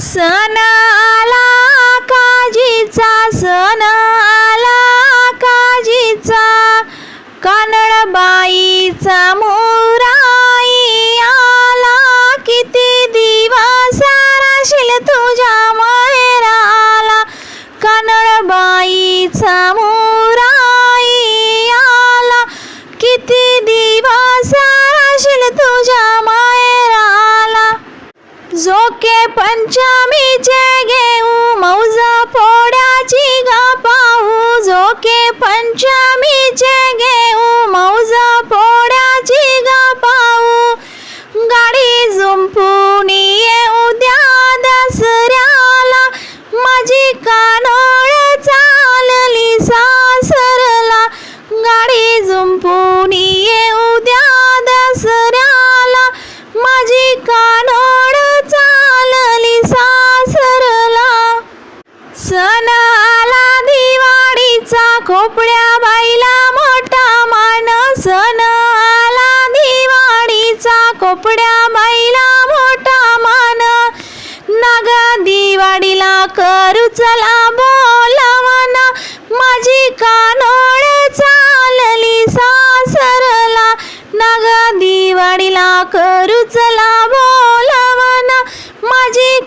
सण आला काजीचा, सण आला काजीचा, कानडबाईचा मोराई आला. किती दिवस राशील तुझ्या माहेराला, कानडबाईचा मोराई आला. किती दिवस राशील तुझ्या माहेराला. झोके पंचमीचे घेऊ मौज पोळ्याची ग पाहू, झोके पंचमीचे घेऊ मौज पोळ्याची ग पाहू. गाडी जुंपून ये उद्या दसऱ्याला, माझी कानोळ चालली सासरला. गाडी जुंपून ये उद्या दसऱ्याला, माझी कानोळ चालली सासरला. सण आला दिवाळीचा, खोपड्या बाईला मोठा मान. सण आला दिवाळीचा, खोपड्या बाईला मोठा मान. नाग दिवाळीला करू चला बोलावन, माझी कानोळ चालली सासरला. नाग दिवाळीला करू चला बोलावन, माझी